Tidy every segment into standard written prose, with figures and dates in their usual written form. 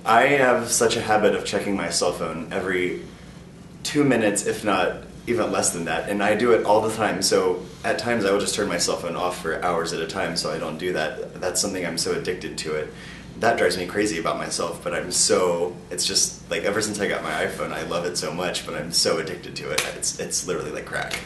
I have such a habit of checking my cell phone every 2 minutes, if not even less than that, and I do it all the time. So at times I will just turn my cell phone off for hours at a time so I don't do that. That's something I'm so addicted to it. That drives me crazy about myself, but it's just like ever since I got my iPhone, I love it so much, but I'm so addicted to it. It's literally like crack.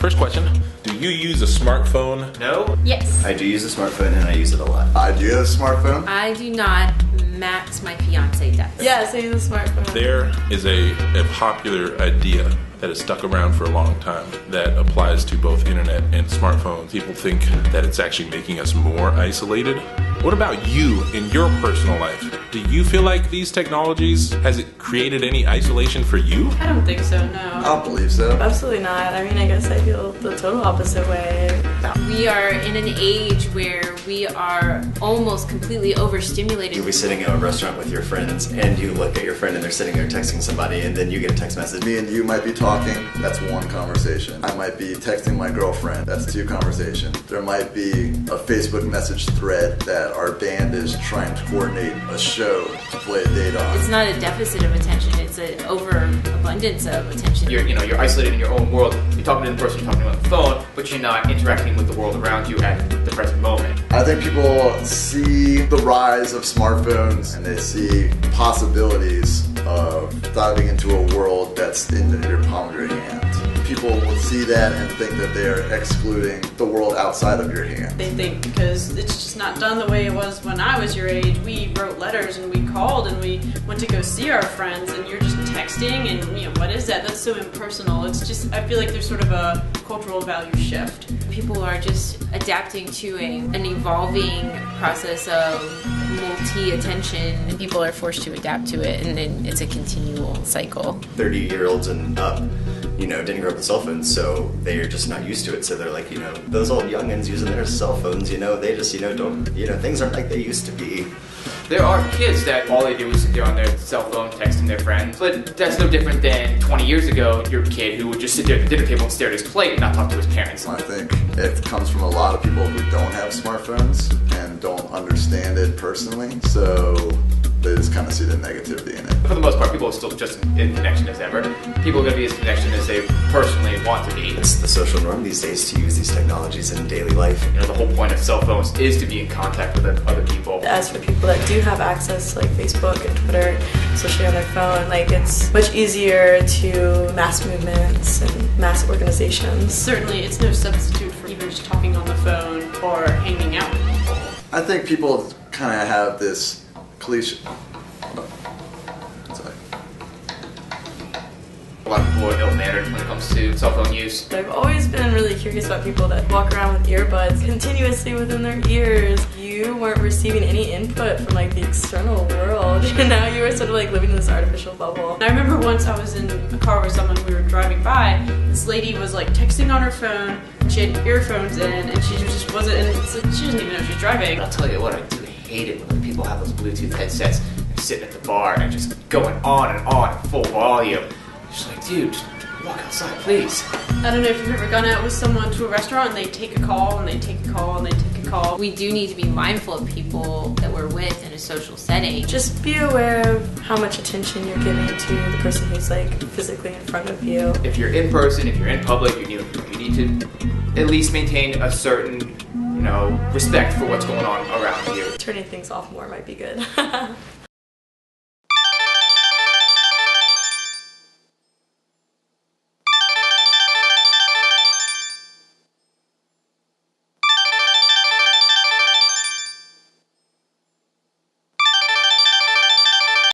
First question, do you use a smartphone? No? Yes. I do use a smartphone and I use it a lot. I do have a smartphone. I do not. Max, my fiance, does. Yes, I use a smartphone. There is a popular idea that has stuck around for a long time that applies to both internet and smartphones. People think that it's actually making us more isolated. What about you in your personal life? Do you feel like these technologies, has it created any isolation for you? I don't think so, no. I don't believe so. Absolutely not. I mean, I guess I feel the total opposite way. We are in an age where we are almost completely overstimulated. You'll be sitting at a restaurant with your friends and you look at your friend and they're sitting there texting somebody and then you get a text message. Me and you might be talking, that's one conversation. I might be texting my girlfriend, that's two conversations. There might be a Facebook message thread that our band is trying to coordinate a show to play a date on. It's not a deficit of attention, it's an overabundance of attention. You're isolated in your own world. You're talking to the person, you're talking to on the phone, but you're not interacting with the world around you at the present moment. I think people see the rise of smartphones and they see possibilities of diving into a world that's in your palm of your hand. People will see that and think that they're excluding the world outside of your hand. They think because it's just not done the way it was when I was your age. We wrote letters and we called and we went to go see our friends and you're just texting and what is that? That's so impersonal. It's just, I feel like there's sort of a cultural value shift. People are just adapting to an evolving process of multi-attention, and people are forced to adapt to it, and then it's a continual cycle. 30-year-olds and up, didn't grow up with cell phones, so they're just not used to it. So they're like, those old youngins using their cell phones, they just, don't, things aren't like they used to be. There are kids that all they do is sit there on their cell phone texting their friends, but that's no different than 20 years ago, your kid who would just sit there at the dinner table and stare at his plate and not talk to his parents. I think it comes from a lot of people who don't have smartphones and don't understand it personally, so they just kind of see the negativity in it. For the most part, people are still just in connection as ever. People are going to be as connected as they personally want to be. It's the social norm these days to use these technologies in daily life. The whole point of cell phones is to be in contact with other people. As for people that do have access to Facebook and Twitter, especially on their phone, it's much easier to mass movements and mass organizations. Certainly, it's no substitute for even just talking on the phone or hanging out with people. I think people kind of have this cliche. A lot of people are ill-mannered when it comes to cell phone use. I've always been really curious about people that walk around with earbuds continuously within their ears. You weren't receiving any input from the external world, and now you were sort of living in this artificial bubble. And I remember once I was in a car with someone, we were driving by, this lady was texting on her phone, she had earphones in, and she just wasn't, and she doesn't even know she was driving. I'll tell you what, I do hate it when people have those Bluetooth headsets and sitting at the bar and just going on at full volume. Just dude, just walk outside, please. I don't know if you've ever gone out with someone to a restaurant and they take a call and they take a call and they take a call. We do need to be mindful of people that we're with in a social setting. Just be aware of how much attention you're giving to the person who's physically in front of you. If you're in person, if you're in public, you need to at least maintain a certain, respect for what's going on around you. Turning things off more might be good.